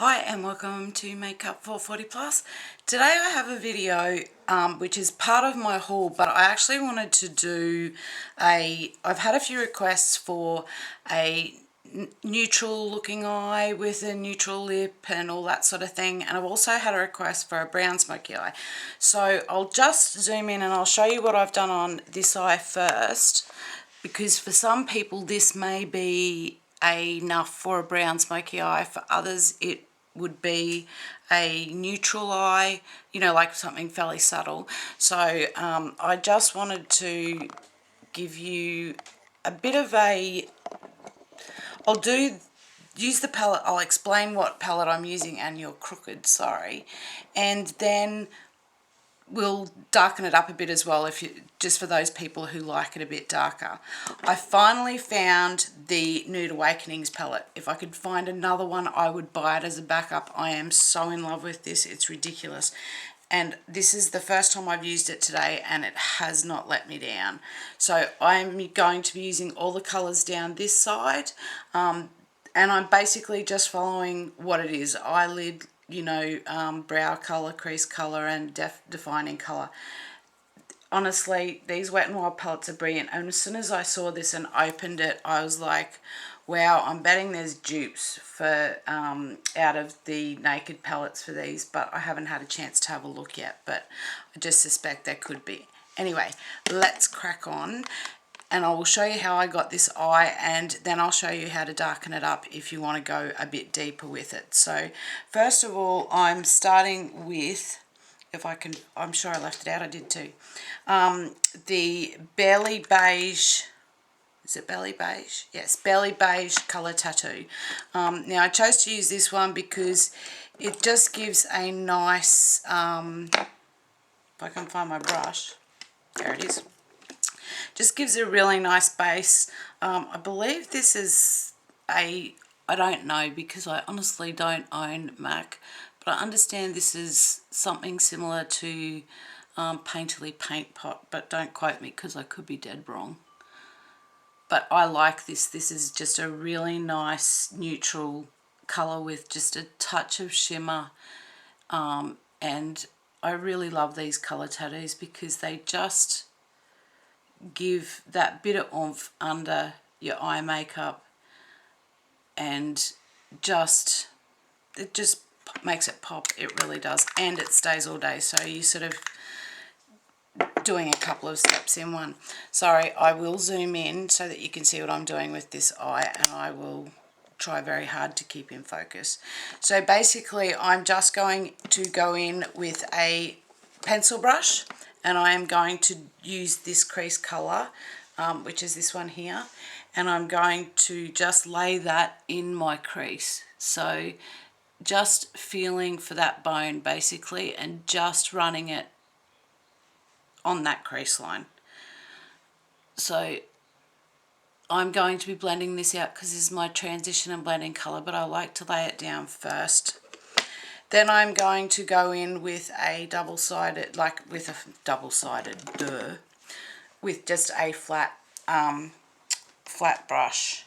Hi and welcome to Makeup440plus. Today I have a video which is part of my haul, but I actually wanted to do I've had a few requests for a neutral looking eye with a neutral lip and all that sort of thing, and I've also had a request for a brown smoky eye. So I'll just zoom in and I'll show you what I've done on this eye first, because for some people this may be enough for a brown smoky eye. For others it would be a neutral eye, you know, like something fairly subtle. So I just wanted to give you a bit of a, use the palette, I'll explain what palette I'm using, and you're crooked, sorry, and then we'll darken it up a bit as well, if you, just for those people who like it a bit darker. I finally found the Nude Awakenings palette. If I could find another one, I would buy it as a backup. I am so in love with this, it's ridiculous. And this is the first time I've used it today, and it has not let me down. So I'm going to be using all the colours down this side, and I'm basically just following what it is: eyelid, you know, brow colour, crease colour, and defining colour. Honestly, these Wet n Wild palettes are brilliant, and as soon as I saw this and opened it, I was like, wow, I'm betting there's dupes for out of the Naked palettes for these, but I haven't had a chance to have a look yet, but I just suspect there could be. Anyway, let's crack on, and I will show you how I got this eye, and then I'll show you how to darken it up if you want to go a bit deeper with it. So first of all, I'm starting with, if I can, I'm sure I left it out, I did too, the Barely Beige, is it Belly Beige? Yes, Belly Beige Colour Tattoo. Now I chose to use this one because it just gives a nice, if I can find my brush, there it is, just gives a really nice base. I believe this is I don't know because I honestly don't own MAC, but I understand this is something similar to Painterly Paint Pot, but don't quote me because I could be dead wrong. But I like this. This is just a really nice neutral colour with just a touch of shimmer, and I really love these colour tattoos because they just give that bit of oomph under your eye makeup, and just, it just makes it pop. It really does, and it stays all day, so you sort of doing a couple of steps in one. Sorry, I will zoom in so that you can see what I'm doing with this eye, and I will try very hard to keep in focus. So basically I'm just going to go in with a pencil brush, and I am going to use this crease colour, which is this one here, and I'm going to just lay that in my crease. So just feeling for that bone basically, and just running it on that crease line. So I'm going to be blending this out because this is my transition and blending colour, but I like to lay it down first. Then I'm going to go in with a double-sided, like with a double-sided, with just a flat brush.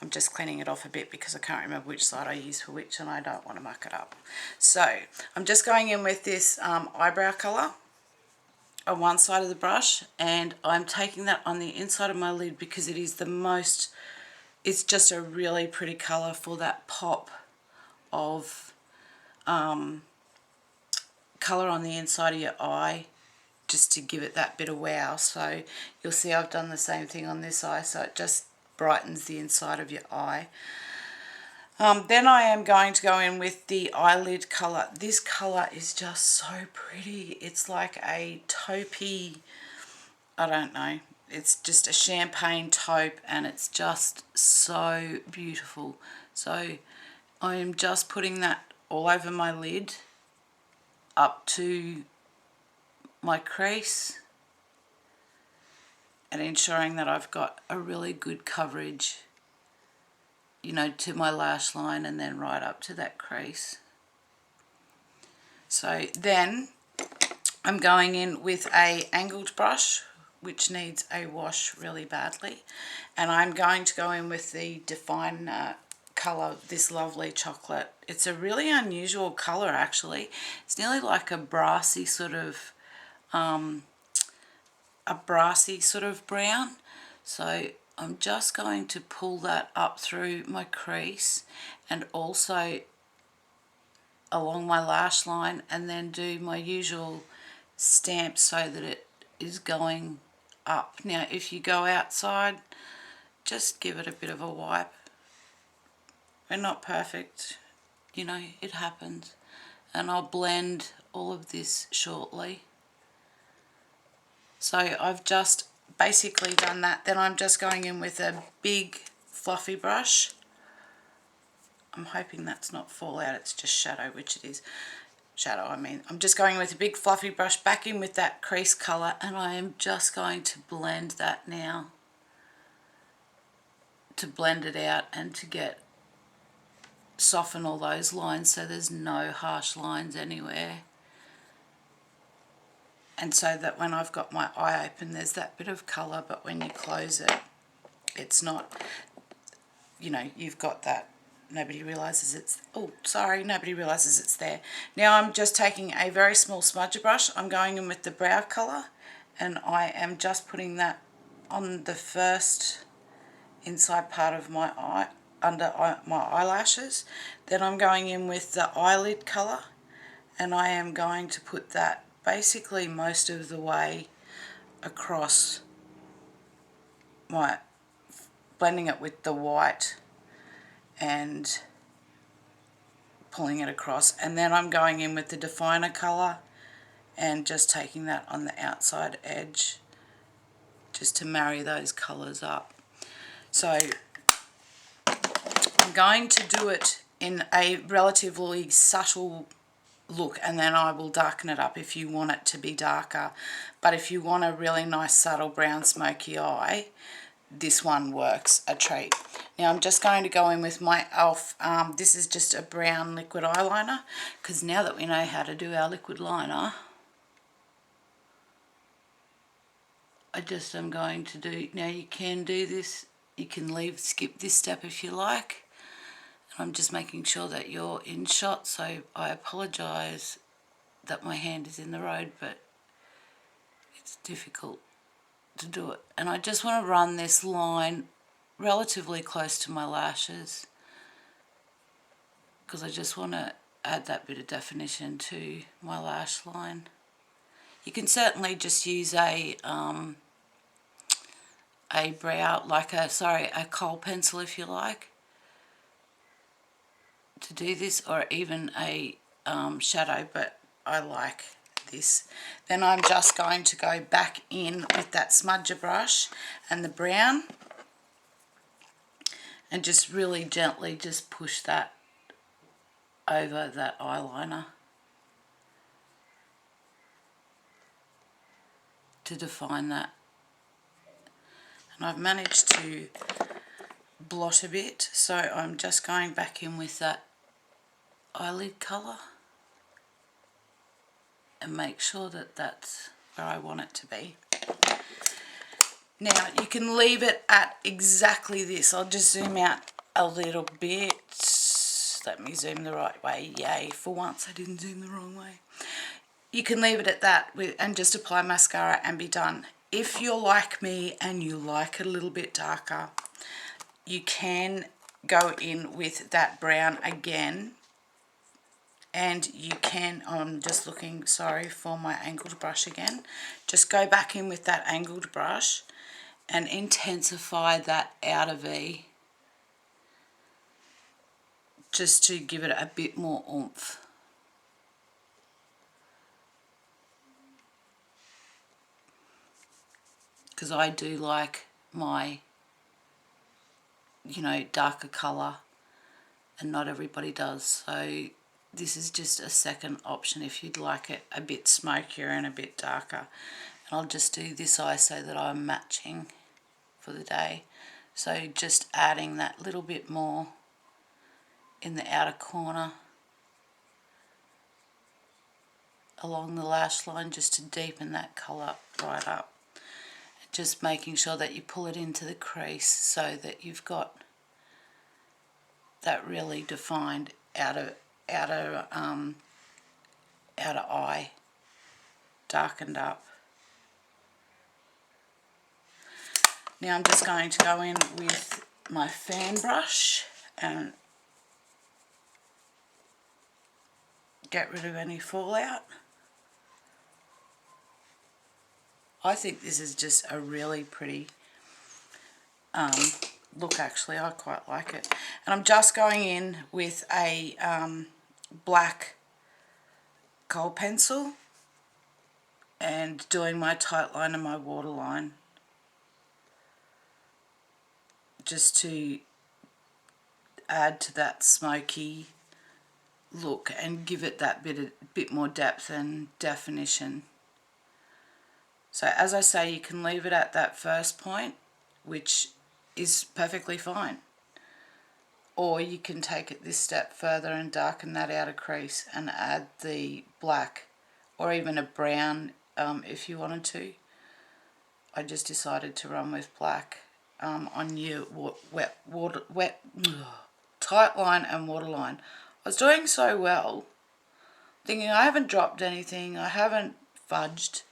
I'm just cleaning it off a bit because I can't remember which side I use for which, and I don't want to muck it up. So I'm just going in with this eyebrow colour on one side of the brush, and I'm taking that on the inside of my lid because it is the most, it's just a really pretty colour for that pop of colour on the inside of your eye, just to give it that bit of wow. So you'll see I've done the same thing on this eye, so it just brightens the inside of your eye. Then I am going to go in with the eyelid colour. This colour is just so pretty. It's like a taupey, I don't know, it's just a champagne taupe, and it's just so beautiful. So I am just putting that all over my lid up to my crease, and ensuring that I've got a really good coverage, you know, to my lash line and then right up to that crease. So then I'm going in with a angled brush, which needs a wash really badly, and I'm going to go in with the Define colour, this lovely chocolate. It's a really unusual colour actually. It's nearly like a brassy sort of brown. So I'm just going to pull that up through my crease and also along my lash line, and then do my usual stamp so that it is going up. Now if you go outside, just give it a bit of a wipe. We're not perfect, you know, it happens. And I'll blend all of this shortly. So I've just basically done that. Then I'm just going in with a big fluffy brush. I'm hoping that's not fallout, it's just shadow, which it is. Shadow, I mean. I'm just going with a big fluffy brush back in with that crease colour, and I am just going to blend that now. To blend it out and to soften all those lines so there's no harsh lines anywhere. And so that when I've got my eye open, there's that bit of colour, but when you close it, it's not, you know, you've got that. Nobody realises it's, oh, sorry, nobody realises it's there. Now I'm just taking a very small smudger brush. I'm going in with the brow colour, and I am just putting that on the first inside part of my eye, under my eyelashes. Then I'm going in with the eyelid colour, and I am going to put that basically most of the way across my, blending it with the white and pulling it across. And then I'm going in with the definer colour and just taking that on the outside edge just to marry those colours up. So I'm going to do it in a relatively subtle look, and then I will darken it up if you want it to be darker. But if you want a really nice subtle brown smoky eye, this one works a treat. Now I'm just going to go in with my e.l.f. This is just a brown liquid eyeliner, because now that we know how to do our liquid liner, I just am going to do, now you can do this, you can skip this step if you like. I'm just making sure that you're in shot, so I apologise that my hand is in the road, but it's difficult to do it. And I just want to run this line relatively close to my lashes, because I just want to add that bit of definition to my lash line. You can certainly just use a brow, like a kohl pencil if you like, to do this, or even a shadow, but I like this. Then I'm just going to go back in with that smudger brush and the brown, and just really gently just push that over that eyeliner to define that. And I've managed to blot a bit, so I'm just going back in with that eyelid colour and make sure that that's where I want it to be. Now you can leave it at exactly this. I'll just zoom out a little bit. Let me zoom the right way. Yay, for once I didn't zoom the wrong way. You can leave it at that and just apply mascara and be done. If you're like me and you like it a little bit darker, you can go in with that brown again, and you can, I'm just looking, sorry for my angled brush again, just go back in with that angled brush and intensify that outer V, just to give it a bit more oomph. Because I do like my, you know, darker colour, and not everybody does, so this is just a second option if you'd like it a bit smokier and a bit darker. And I'll just do this eye so that I'm matching for the day. So just adding that little bit more in the outer corner along the lash line, just to deepen that colour right up. Just making sure that you pull it into the crease so that you've got that really defined outer eye darkened up. Now I'm just going to go in with my fan brush and get rid of any fallout. I think this is just a really pretty look, actually. I quite like it. And I'm just going in with a black kohl pencil and doing my tight line and my waterline, just to add to that smoky look and give it that bit more depth and definition. So as I say, you can leave it at that first point, which is perfectly fine, or you can take it this step further and darken that outer crease and add the black or even a brown if you wanted to. I just decided to run with black on your tight line and waterline. I was doing so well, thinking I haven't dropped anything, I haven't fudged.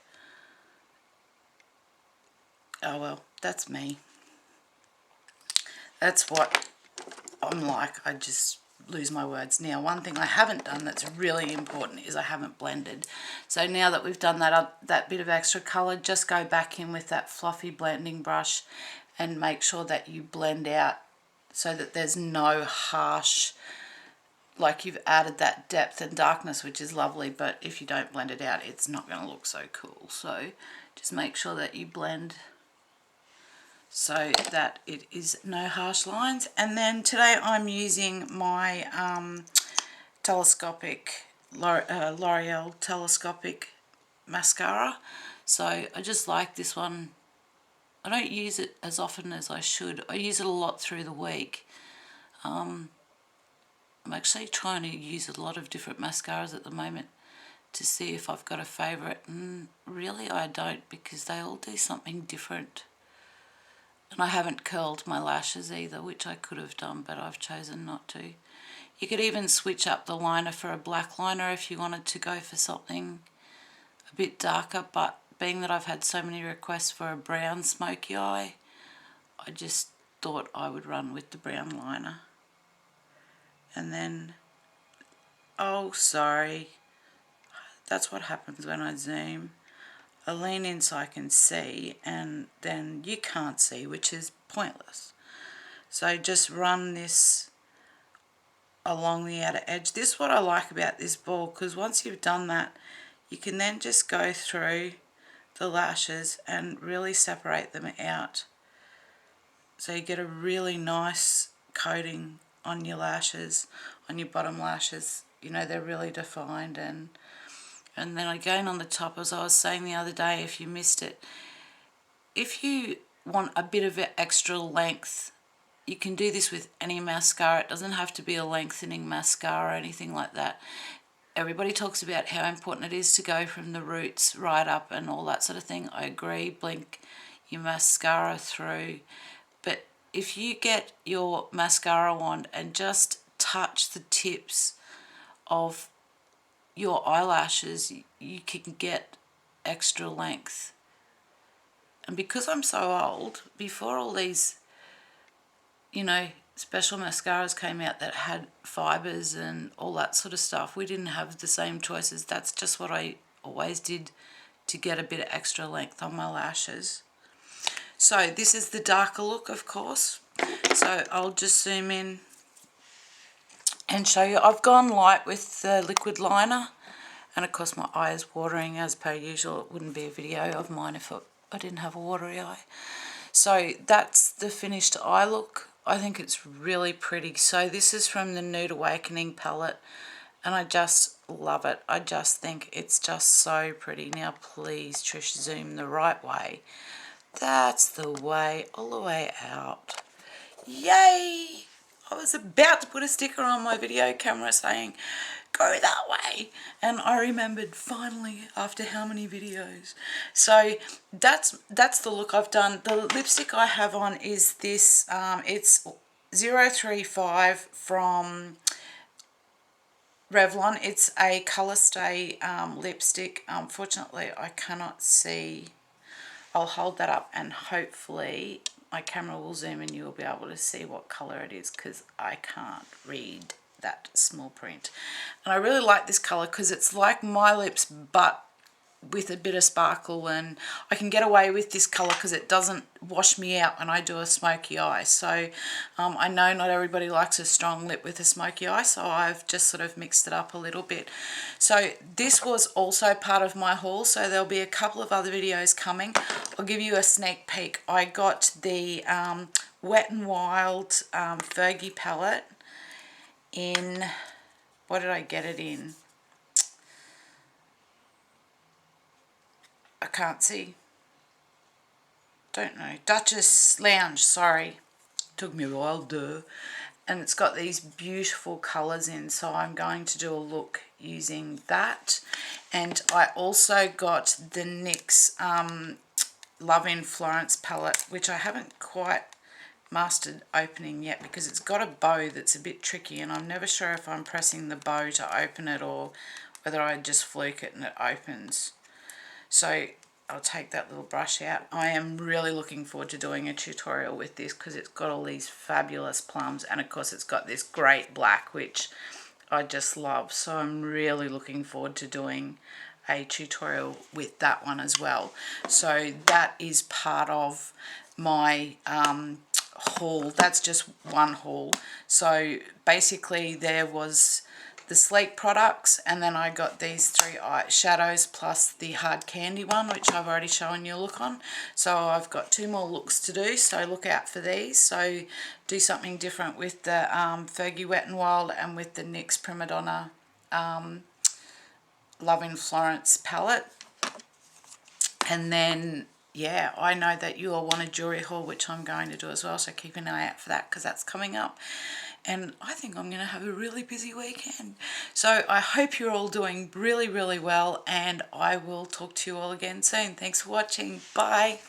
Oh well, that's me. That's what I'm like. I just lose my words. Now, one thing I haven't done that's really important is I haven't blended. So now that we've done that bit of extra colour, just go back in with that fluffy blending brush and make sure that you blend out so that there's no harsh, like you've added that depth and darkness, which is lovely, but if you don't blend it out, it's not going to look so cool. So just make sure that you blend so that it is no harsh lines. And then today I'm using my L'Oreal telescopic mascara. So I just like this one. I don't use it as often as I should. I use it a lot through the week. I'm actually trying to use a lot of different mascaras at the moment to see if I've got a favourite, and really I don't, because they all do something different. And I haven't curled my lashes either, which I could have done, but I've chosen not to. You could even switch up the liner for a black liner if you wanted to go for something a bit darker, but being that I've had so many requests for a brown smoky eye, I just thought I would run with the brown liner. And then, oh sorry, that's what happens when I zoom. I lean in so I can see, and then you can't see, which is pointless. So just run this along the outer edge. This is what I like about this ball, because once you've done that, you can then just go through the lashes and really separate them out. So you get a really nice coating on your lashes, on your bottom lashes. You know, they're really defined. And then again on the top, as I was saying the other day, if you missed it, if you want a bit of extra length, you can do this with any mascara. It doesn't have to be a lengthening mascara or anything like that. Everybody talks about how important it is to go from the roots right up and all that sort of thing. I agree, blink your mascara through. But if you get your mascara wand and just touch the tips of your eyelashes, you can get extra length. And because I'm so old, before all these, you know, special mascaras came out that had fibres and all that sort of stuff, we didn't have the same choices. That's just what I always did to get a bit of extra length on my lashes. So this is the darker look, of course. So I'll just zoom in and show you. I've gone light with the liquid liner, and of course my eye is watering as per usual. It wouldn't be a video of mine if I didn't have a watery eye. So that's the finished eye look. I think it's really pretty. So this is from the Nude Awakening palette, and I just love it. I just think it's just so pretty. Now please, Trish, zoom the right way. That's the way, all the way out. Yay! I was about to put a sticker on my video camera saying, go that way. And I remembered finally after how many videos. So that's the look I've done. The lipstick I have on is this, it's 035 from Revlon. It's a Colour Stay lipstick. Unfortunately, I cannot see. I'll hold that up and hopefully my camera will zoom and you'll be able to see what colour it is, because I can't read that small print. And I really like this colour because it's like My Lips but with a bit of sparkle, and I can get away with this colour because it doesn't wash me out when I do a smoky eye. So I know not everybody likes a strong lip with a smoky eye, so I've just sort of mixed it up a little bit. So this was also part of my haul, so there'll be a couple of other videos coming. I'll give you a sneak peek. I got the Wet n Wild Fergie palette in, what did I get it in? I can't see. Don't know. Duchess Lounge, sorry. Took me a while, duh. And it's got these beautiful colours in, so I'm going to do a look using that. And I also got the NYX Love in Florence palette, which I haven't quite mastered opening yet because it's got a bow that's a bit tricky, and I'm never sure if I'm pressing the bow to open it or whether I just fluke it and it opens. So I'll take that little brush out. I am really looking forward to doing a tutorial with this because it's got all these fabulous plums, and of course it's got this great black which I just love. So I'm really looking forward to doing a tutorial with that one as well. So that is part of my haul. That's just one haul. So basically there was the sleek products, and then I got these 3 eye shadows plus the hard candy one, which I've already shown you a look on. So I've got 2 more looks to do, so look out for these. So do something different with the Fergie Wet n Wild and with the NYX Prima Donna Love in Florence palette. And then yeah, I know that you all want a jewelry haul, which I'm going to do as well, so keep an eye out for that because that's coming up. And I think I'm going to have a really busy weekend. So I hope you're all doing really, really well, and I will talk to you all again soon. Thanks for watching. Bye.